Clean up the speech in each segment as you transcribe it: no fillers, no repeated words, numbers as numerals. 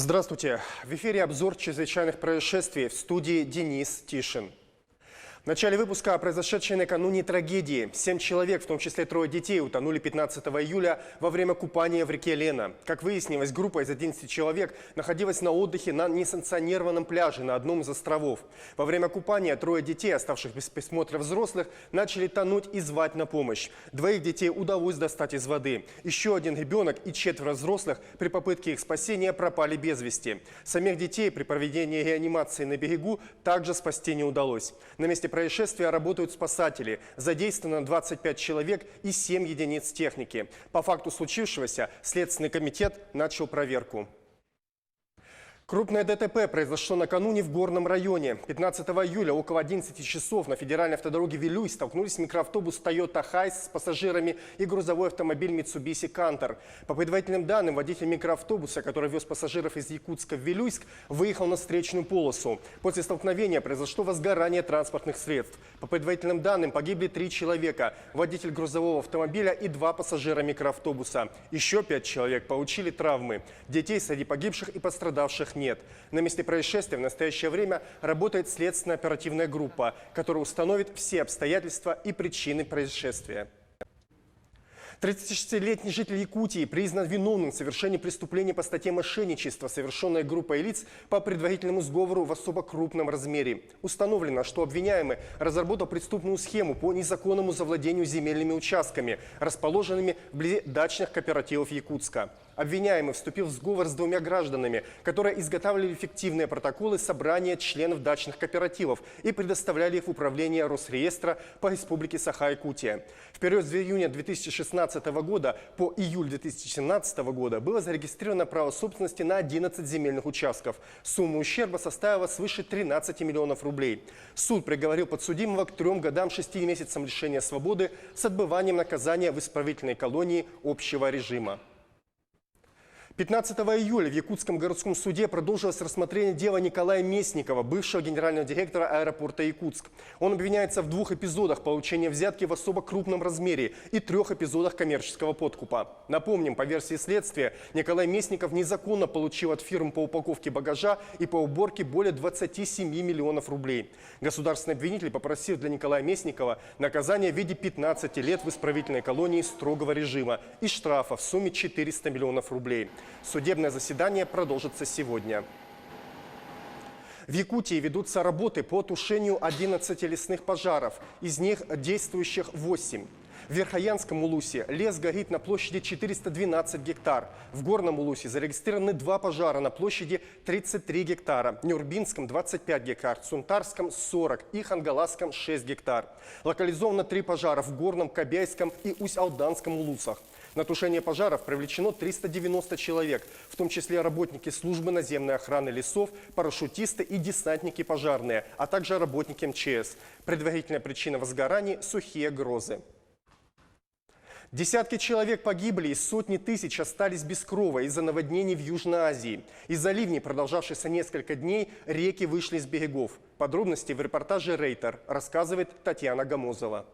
Здравствуйте. В эфире обзор чрезвычайных происшествий, в студии Денис Тишин. В начале выпуска о произошедшей накануне трагедии. 7 человек, в том числе 3 детей, утонули 15 июля во время купания в реке Лена. Как выяснилось, группа из 11 человек находилась на отдыхе на несанкционированном пляже на одном из островов. Во время купания 3 детей, оставших без присмотра взрослых, начали тонуть и звать на помощь. 2 детей удалось достать из воды. Еще 1 ребенок и 4 взрослых при попытке их спасения пропали без вести. Самих детей при проведении реанимации на берегу также спасти не удалось. На месте происшествия работают спасатели. Задействовано 25 человек и 7 единиц техники. По факту случившегося Следственный комитет начал проверку. Крупное ДТП произошло накануне в Горном районе. 15 июля около 11 часов на федеральной автодороге Вилюйск столкнулись микроавтобус Toyota Hiace с пассажирами и грузовой автомобиль Mitsubishi Canter. По предварительным данным, водитель микроавтобуса, который вез пассажиров из Якутска в Вилюйск, выехал на встречную полосу. После столкновения произошло возгорание транспортных средств. По предварительным данным, погибли 3 человека – водитель грузового автомобиля и 2 пассажира микроавтобуса. Еще 5 человек получили травмы. Детей среди погибших и пострадавших нет. На месте происшествия в настоящее время работает следственно-оперативная группа, которая установит все обстоятельства и причины происшествия. 36-летний житель Якутии признан виновным в совершении преступления по статье мошенничества, совершенной группой лиц по предварительному сговору в особо крупном размере. Установлено, что обвиняемый разработал преступную схему по незаконному завладению земельными участками, расположенными вблизи дачных кооперативов Якутска. Обвиняемый вступил в сговор с 2 гражданами, которые изготавливали фиктивные протоколы собрания членов дачных кооперативов и предоставляли их в управление Росреестра по Республике Саха-Якутия. В период с июня 2016 года по июль 2017 года было зарегистрировано право собственности на 11 земельных участков. Сумма ущерба составила свыше 13 миллионов рублей. Суд приговорил подсудимого к 3 годам 6 месяцам лишения свободы с отбыванием наказания в исправительной колонии общего режима. 15 июля в Якутском городском суде продолжилось рассмотрение дела Николая Местникова, бывшего генерального директора аэропорта Якутск. Он обвиняется в 2 эпизодах получения взятки в особо крупном размере и 3 эпизодах коммерческого подкупа. Напомним, по версии следствия, Николай Местников незаконно получил от фирм по упаковке багажа и по уборке более 27 миллионов рублей. Государственный обвинитель попросил для Николая Местникова наказание в виде 15 лет в исправительной колонии строгого режима и штрафа в сумме 400 миллионов рублей. Судебное заседание продолжится сегодня. В Якутии ведутся работы по тушению 11 лесных пожаров, из них действующих 8. В Верхоянском улусе лес горит на площади 412 гектар. В Горном улусе зарегистрированы 2 пожара на площади 33 гектара. В Нюрбинском 25 гектар, в Цунтарском 40 и Хангаласском 6 гектар. Локализовано 3 пожара в Горном, Кобяйском и Усть-Алданском улусах. На тушение пожаров привлечено 390 человек, в том числе работники службы наземной охраны лесов, парашютисты и десантники пожарные, а также работники МЧС. Предварительная причина возгораний – сухие грозы. Десятки человек погибли и сотни тысяч остались без крова из-за наводнений в Южной Азии. Из-за ливней, продолжавшихся несколько дней, реки вышли из берегов. Подробности в репортаже «Рейтер», рассказывает Татьяна Гамозова.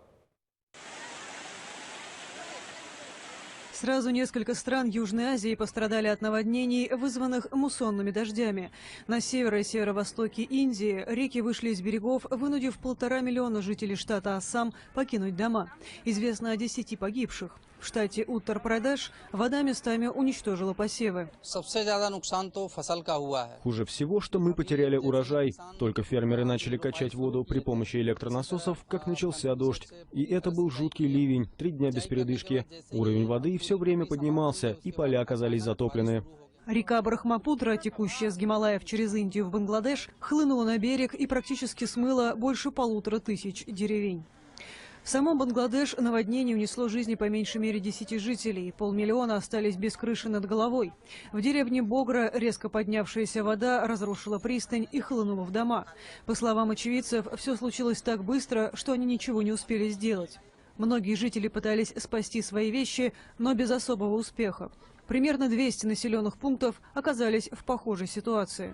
Сразу несколько стран Южной Азии пострадали от наводнений, вызванных муссонными дождями. На севере и северо-востоке Индии реки вышли из берегов, вынудив 1,5 миллиона жителей штата Ассам покинуть дома. Известно о 10 погибших. В штате Уттар-Прадеш вода местами уничтожила посевы. Хуже всего, что мы потеряли урожай. Только фермеры начали качать воду при помощи электронасосов, как начался дождь. И это был жуткий ливень, 3 дня без передышки. Уровень воды все время поднимался, и поля оказались затоплены. Река Брахмапутра, текущая с Гималаев через Индию в Бангладеш, хлынула на берег и практически смыла больше 1500 деревень. В самом Бангладеш наводнение унесло жизни по меньшей мере 10 жителей. 500 000 остались без крыши над головой. В деревне Богра резко поднявшаяся вода разрушила пристань и хлынула в дома. По словам очевидцев, все случилось так быстро, что они ничего не успели сделать. Многие жители пытались спасти свои вещи, но без особого успеха. Примерно 200 населенных пунктов оказались в похожей ситуации.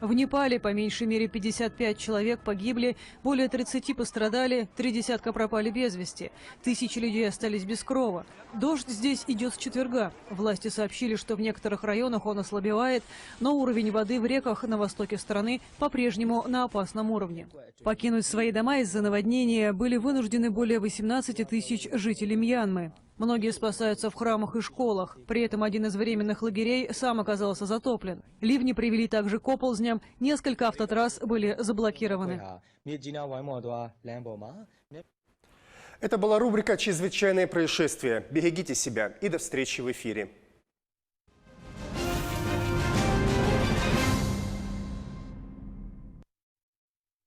В Непале по меньшей мере 55 человек погибли, более 30 пострадали, 3 десятка пропали без вести. Тысячи людей остались без крова. Дождь здесь идет с четверга. Власти сообщили, что в некоторых районах он ослабевает, но уровень воды в реках на востоке страны по-прежнему на опасном уровне. Покинуть свои дома из-за наводнения были вынуждены более 18 тысяч жителей Мьянмы. Многие спасаются в храмах и школах. При этом один из временных лагерей сам оказался затоплен. Ливни привели также к оползням. Несколько автотрасс были заблокированы. Это была рубрика «Чрезвычайные происшествия». Берегите себя и до встречи в эфире.